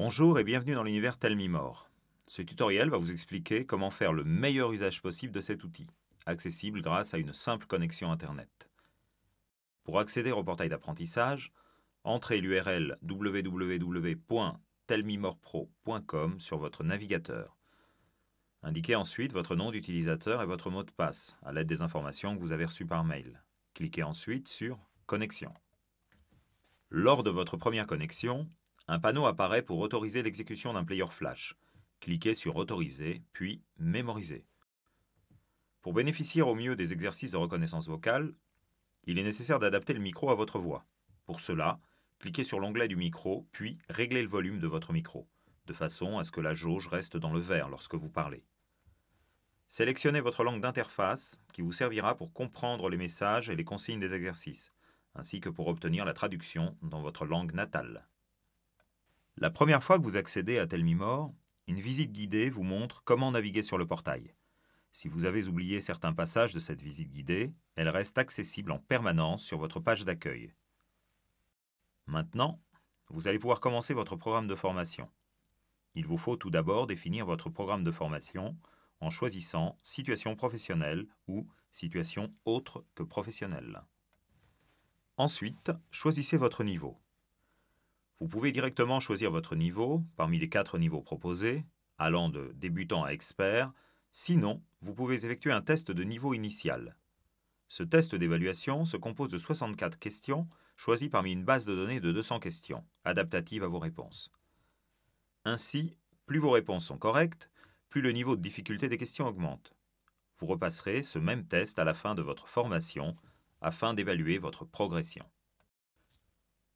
Bonjour et bienvenue dans l'univers Tell Me More. Ce tutoriel va vous expliquer comment faire le meilleur usage possible de cet outil, accessible grâce à une simple connexion Internet. Pour accéder au portail d'apprentissage, entrez l'URL www.tellmemorepro.com sur votre navigateur. Indiquez ensuite votre nom d'utilisateur et votre mot de passe à l'aide des informations que vous avez reçues par mail. Cliquez ensuite sur « Connexion ». Lors de votre première connexion, un panneau apparaît pour autoriser l'exécution d'un player flash. Cliquez sur « Autoriser » puis « Mémoriser ». Pour bénéficier au mieux des exercices de reconnaissance vocale, il est nécessaire d'adapter le micro à votre voix. Pour cela, cliquez sur l'onglet du micro, puis réglez le volume de votre micro, de façon à ce que la jauge reste dans le vert lorsque vous parlez. Sélectionnez votre langue d'interface qui vous servira pour comprendre les messages et les consignes des exercices, ainsi que pour obtenir la traduction dans votre langue natale. La première fois que vous accédez à Tell Me More, une visite guidée vous montre comment naviguer sur le portail. Si vous avez oublié certains passages de cette visite guidée, elle reste accessible en permanence sur votre page d'accueil. Maintenant, vous allez pouvoir commencer votre programme de formation. Il vous faut tout d'abord définir votre programme de formation en choisissant « Situation professionnelle » ou « Situation autre que professionnelle ». Ensuite, choisissez votre niveau. Vous pouvez directement choisir votre niveau parmi les 4 niveaux proposés, allant de débutant à expert. Sinon, vous pouvez effectuer un test de niveau initial. Ce test d'évaluation se compose de 64 questions choisies parmi une base de données de 200 questions, adaptatives à vos réponses. Ainsi, plus vos réponses sont correctes, plus le niveau de difficulté des questions augmente. Vous repasserez ce même test à la fin de votre formation afin d'évaluer votre progression.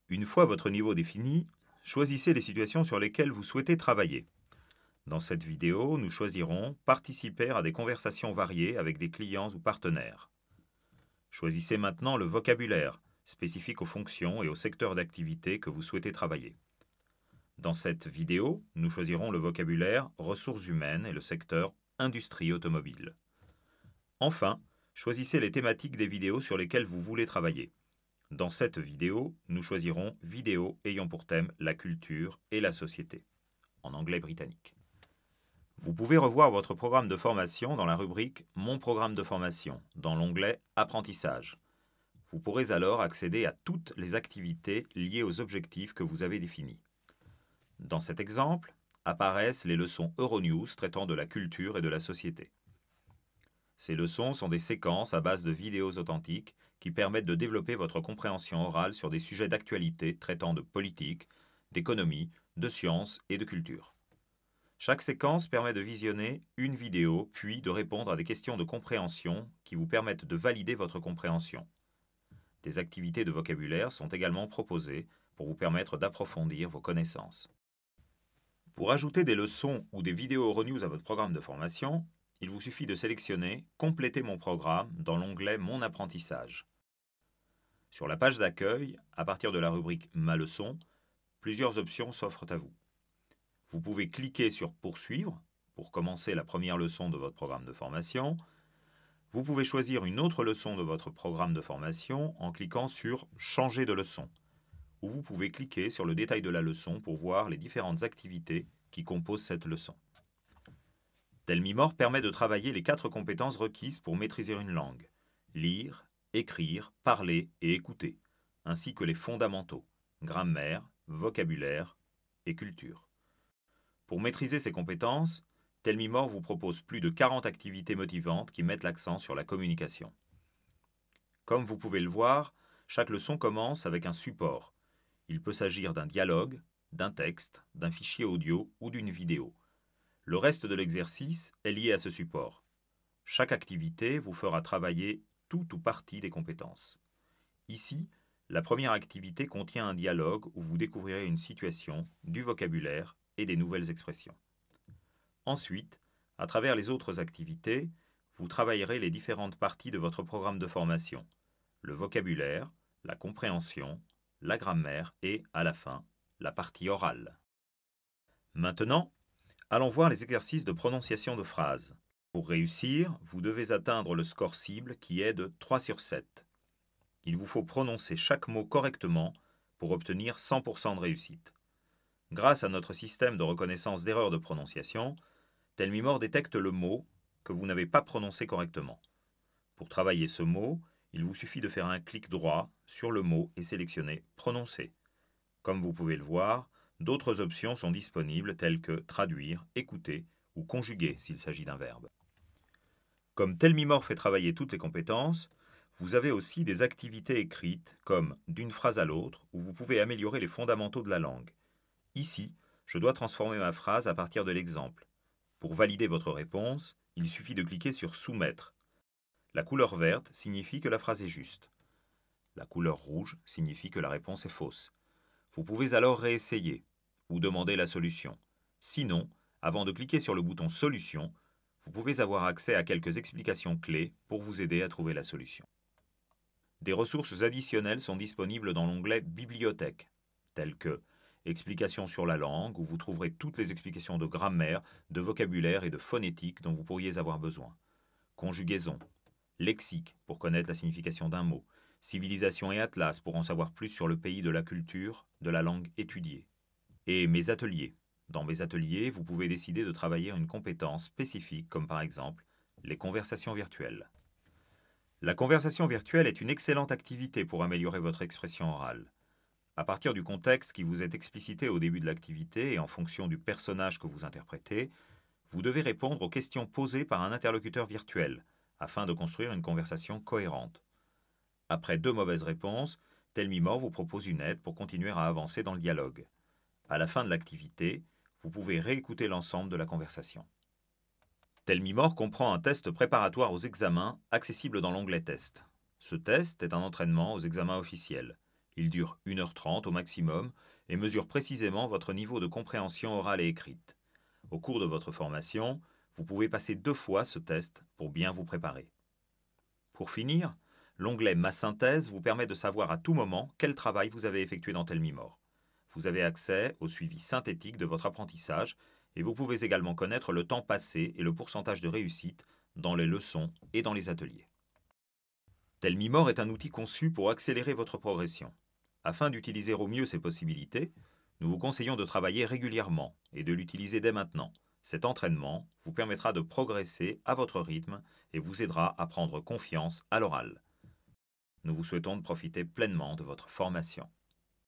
Une fois votre niveau défini, choisissez les situations sur lesquelles vous souhaitez travailler. Dans cette vidéo, nous choisirons « Participer à des conversations variées avec des clients ou partenaires ». Choisissez maintenant le vocabulaire, spécifique aux fonctions et aux secteurs d'activité que vous souhaitez travailler. Dans cette vidéo, nous choisirons le vocabulaire « Ressources humaines » et le secteur « Industrie automobile ». Enfin, choisissez les thématiques des vidéos sur lesquelles vous voulez travailler. Dans cette vidéo, nous choisirons « Vidéos ayant pour thème la culture et la société » en anglais britannique. Vous pouvez revoir votre programme de formation dans la rubrique « Mon programme de formation » dans l'onglet « Apprentissage ». Vous pourrez alors accéder à toutes les activités liées aux objectifs que vous avez définis. Dans cet exemple, apparaissent les leçons Euronews traitant de la culture et de la société. Ces leçons sont des séquences à base de vidéos authentiques qui permettent de développer votre compréhension orale sur des sujets d'actualité traitant de politique, d'économie, de sciences et de culture. Chaque séquence permet de visionner une vidéo, puis de répondre à des questions de compréhension qui vous permettent de valider votre compréhension. Des activités de vocabulaire sont également proposées pour vous permettre d'approfondir vos connaissances. Pour ajouter des leçons ou des vidéos Euronews à votre programme de formation, il vous suffit de sélectionner « Compléter mon programme » dans l'onglet « Mon apprentissage ». Sur la page d'accueil, à partir de la rubrique « Ma leçon », plusieurs options s'offrent à vous. Vous pouvez cliquer sur « Poursuivre » pour commencer la première leçon de votre programme de formation. Vous pouvez choisir une autre leçon de votre programme de formation en cliquant sur « Changer de leçon » ou vous pouvez cliquer sur le détail de la leçon pour voir les différentes activités qui composent cette leçon. Tell Me More permet de travailler les 4 compétences requises pour maîtriser une langue: lire, écrire, parler et écouter, ainsi que les fondamentaux, grammaire, vocabulaire et culture. Pour maîtriser ces compétences, Tell Me More vous propose plus de 40 activités motivantes qui mettent l'accent sur la communication. Comme vous pouvez le voir, chaque leçon commence avec un support. Il peut s'agir d'un dialogue, d'un texte, d'un fichier audio ou d'une vidéo. Le reste de l'exercice est lié à ce support. Chaque activité vous fera travailler tout ou partie des compétences. Ici, la première activité contient un dialogue où vous découvrirez une situation, du vocabulaire et des nouvelles expressions. Ensuite, à travers les autres activités, vous travaillerez les différentes parties de votre programme de formation: le vocabulaire, la compréhension, la grammaire et, à la fin, la partie orale. Maintenant, allons voir les exercices de prononciation de phrases. Pour réussir, vous devez atteindre le score cible qui est de 3 sur 7. Il vous faut prononcer chaque mot correctement pour obtenir 100% de réussite. Grâce à notre système de reconnaissance d'erreurs de prononciation, Telmimor détecte le mot que vous n'avez pas prononcé correctement. Pour travailler ce mot, il vous suffit de faire un clic droit sur le mot et sélectionner « Prononcer ». Comme vous pouvez le voir, d'autres options sont disponibles telles que traduire, écouter ou conjuguer s'il s'agit d'un verbe. Comme Telmimor fait travailler toutes les compétences, vous avez aussi des activités écrites comme d'une phrase à l'autre où vous pouvez améliorer les fondamentaux de la langue. Ici, je dois transformer ma phrase à partir de l'exemple. Pour valider votre réponse, il suffit de cliquer sur Soumettre. La couleur verte signifie que la phrase est juste. La couleur rouge signifie que la réponse est fausse. Vous pouvez alors réessayer ou demander la solution. Sinon, avant de cliquer sur le bouton Solution, vous pouvez avoir accès à quelques explications clés pour vous aider à trouver la solution. Des ressources additionnelles sont disponibles dans l'onglet Bibliothèque, telles que Explications sur la langue, où vous trouverez toutes les explications de grammaire, de vocabulaire et de phonétique dont vous pourriez avoir besoin. Conjugaison, lexique, pour connaître la signification d'un mot, civilisation et atlas, pour en savoir plus sur le pays de la culture, de la langue étudiée. Et mes ateliers. Dans mes ateliers, vous pouvez décider de travailler une compétence spécifique, comme par exemple les conversations virtuelles. La conversation virtuelle est une excellente activité pour améliorer votre expression orale. À partir du contexte qui vous est explicité au début de l'activité et en fonction du personnage que vous interprétez, vous devez répondre aux questions posées par un interlocuteur virtuel, afin de construire une conversation cohérente. Après 2 mauvaises réponses, Telmimor vous propose une aide pour continuer à avancer dans le dialogue. À la fin de l'activité, vous pouvez réécouter l'ensemble de la conversation. Telmimor comprend un test préparatoire aux examens accessible dans l'onglet Test. Ce test est un entraînement aux examens officiels. Il dure 1h30 au maximum et mesure précisément votre niveau de compréhension orale et écrite. Au cours de votre formation, vous pouvez passer 2 fois ce test pour bien vous préparer. Pour finir, l'onglet Ma synthèse vous permet de savoir à tout moment quel travail vous avez effectué dans Telmimor. Vous avez accès au suivi synthétique de votre apprentissage et vous pouvez également connaître le temps passé et le pourcentage de réussite dans les leçons et dans les ateliers. Telmimor est un outil conçu pour accélérer votre progression. Afin d'utiliser au mieux ses possibilités, nous vous conseillons de travailler régulièrement et de l'utiliser dès maintenant. Cet entraînement vous permettra de progresser à votre rythme et vous aidera à prendre confiance à l'oral. Nous vous souhaitons de profiter pleinement de votre formation.